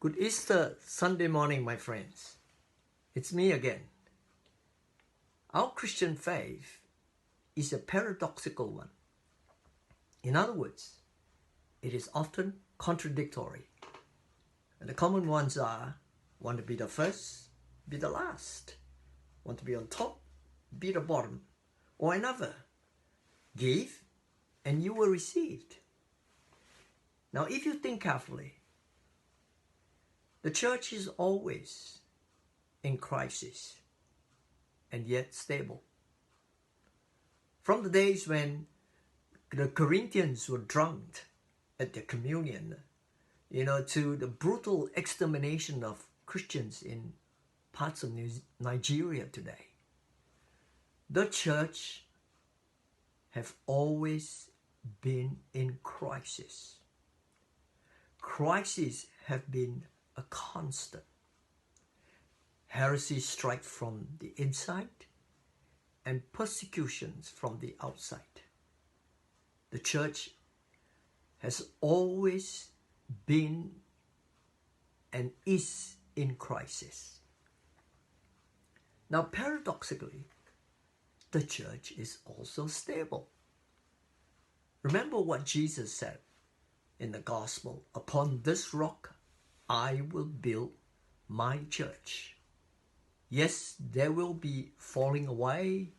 Good Easter Sunday morning, my friends. It's me again. Our Christian faith is a paradoxical one. In other words, it is often contradictory. And the common ones are, want to be the first, be the last. Want to be on top, be the bottom. Or another, give and you will receive. Now, if you think carefully, the church is always in crisis and yet stable. From the days when the Corinthians were drunk at their communion, to the brutal extermination of Christians in parts of Nigeria today, the church have always been in crisis. Crises have been a constant. Heresy strikes from the inside and persecutions from the outside. The church has always been and is in crisis. Now, paradoxically, the church is also stable. Remember what Jesus said in the gospel, "Upon this rock I will build my church." Yes, there will be falling away,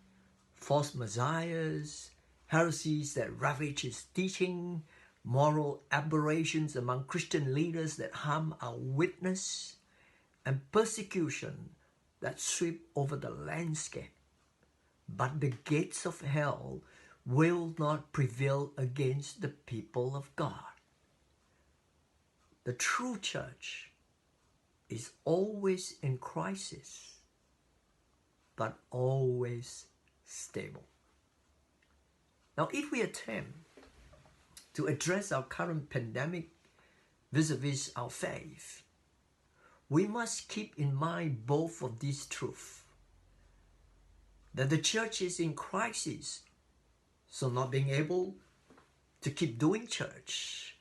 false messiahs, heresies that ravage his teaching, moral aberrations among Christian leaders that harm our witness, and persecution that sweep over the landscape. But the gates of hell will not prevail against the people of God. The true church is always in crisis, but always stable. Now, if we attempt to address our current pandemic vis-a-vis our faith, we must keep in mind both of these truths. That the church is in crisis, so not being able to keep doing church.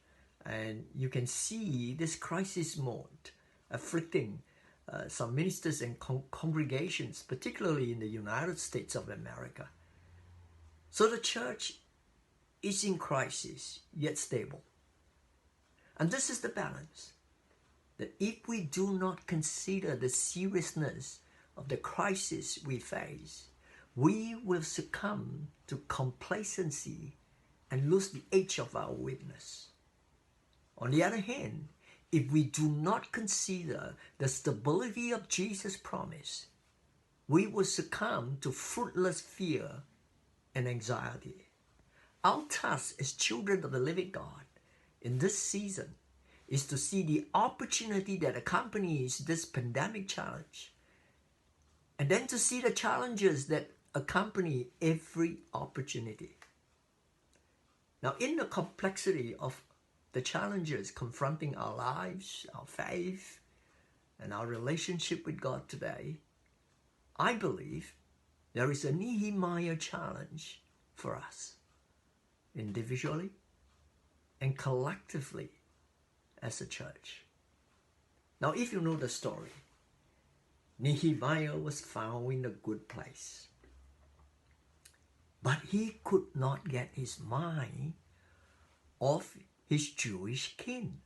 And you can see this crisis mode afflicting some ministers and congregations, particularly in the United States of America. So the church is in crisis, yet stable. And this is the balance, that if we do not consider the seriousness of the crisis we face, we will succumb to complacency and lose the edge of our witness. On the other hand, if we do not consider the stability of Jesus' promise, we will succumb to fruitless fear and anxiety. Our task as children of the living God in this season is to see the opportunity that accompanies this pandemic challenge, and then to see the challenges that accompany every opportunity. Now, in the complexity of the challenges confronting our lives, our faith, and our relationship with God today, I believe there is a Nehemiah challenge for us, individually and collectively as a church. Now, if you know the story, Nehemiah was found in a good place, but he could not get his mind off his Jewish kin.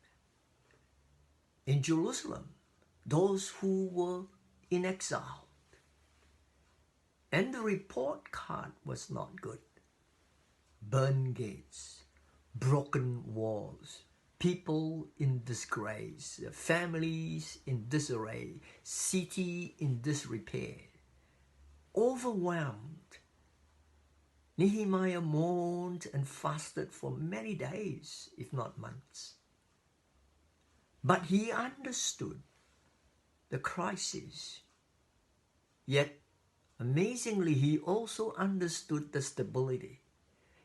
In Jerusalem, those who were in exile. And the report card was not good. Burned gates, broken walls, people in disgrace, families in disarray, city in disrepair. Overwhelmed, Nehemiah mourned and fasted for many days, if not months. But he understood the crisis. Yet, amazingly, he also understood the stability,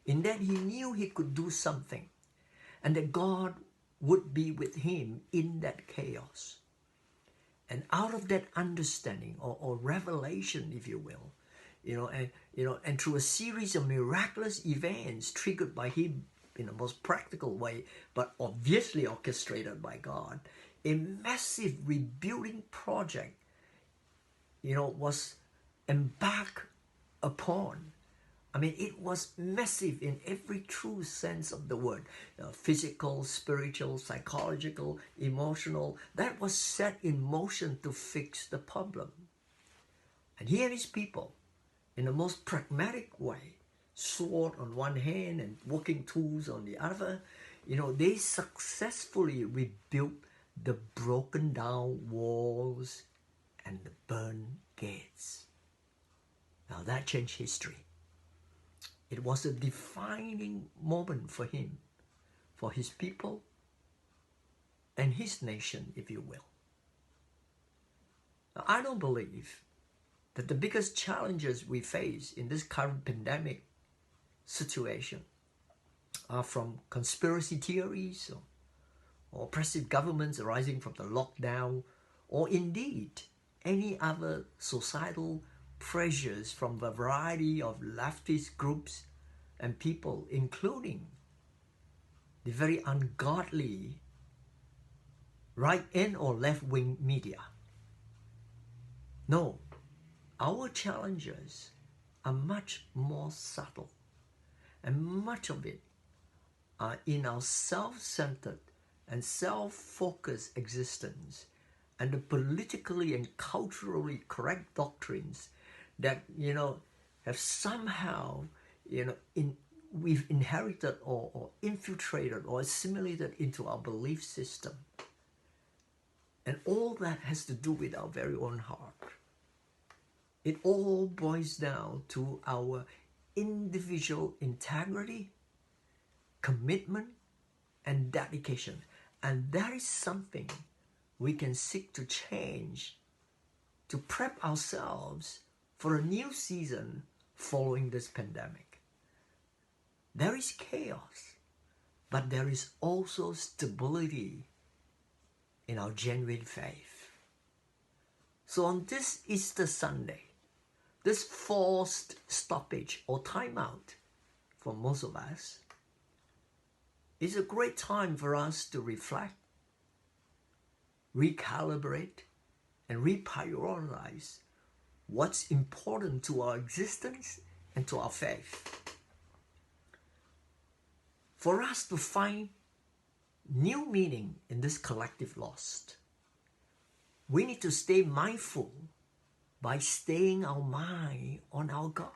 in that he knew he could do something, and that God would be with him in that chaos. And out of that understanding, or revelation, if you will, and through a series of miraculous events triggered by him in the most practical way, but obviously orchestrated by God, a massive rebuilding project, was embarked upon. I mean, it was massive in every true sense of the word. Physical, spiritual, psychological, emotional. That was set in motion to fix the problem. And here is people, in the most pragmatic way, sword on one hand and working tools on the other, they successfully rebuilt the broken down walls and the burned gates. Now that changed history. It was a defining moment for him, for his people, and his nation, if you will. Now, I don't believe that the biggest challenges we face in this current pandemic situation are from conspiracy theories or oppressive governments arising from the lockdown, or indeed any other societal pressures from a variety of leftist groups and people, including the very ungodly right and or left-wing media. No, our challenges are much more subtle, and much of it are in our self-centered and self-focused existence and the politically and culturally correct doctrines that have somehow we've inherited or infiltrated or assimilated into our belief system. And all that has to do with our very own heart. It all boils down to our individual integrity, commitment, and dedication. And that is something we can seek to change, to prep ourselves for a new season following this pandemic. There is chaos, but there is also stability in our genuine faith. So on this Easter Sunday, this forced stoppage or timeout for most of us is a great time for us to reflect, recalibrate, and reprioritize what's important to our existence and to our faith. For us to find new meaning in this collective loss, we need to stay mindful by staying our mind on our God.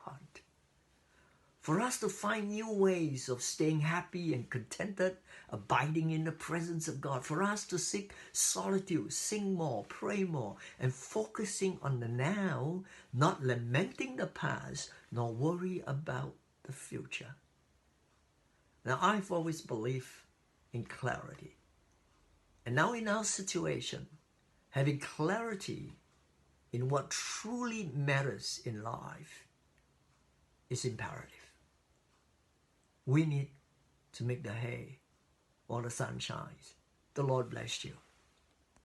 For us to find new ways of staying happy and contented, abiding in the presence of God. For us to seek solitude, sing more, pray more, and focusing on the now, not lamenting the past, nor worry about the future. Now, I've always believed in clarity. And now in our situation, having clarity in what truly matters in life is imperative. We need to make the hay while the sun shines. The Lord bless you.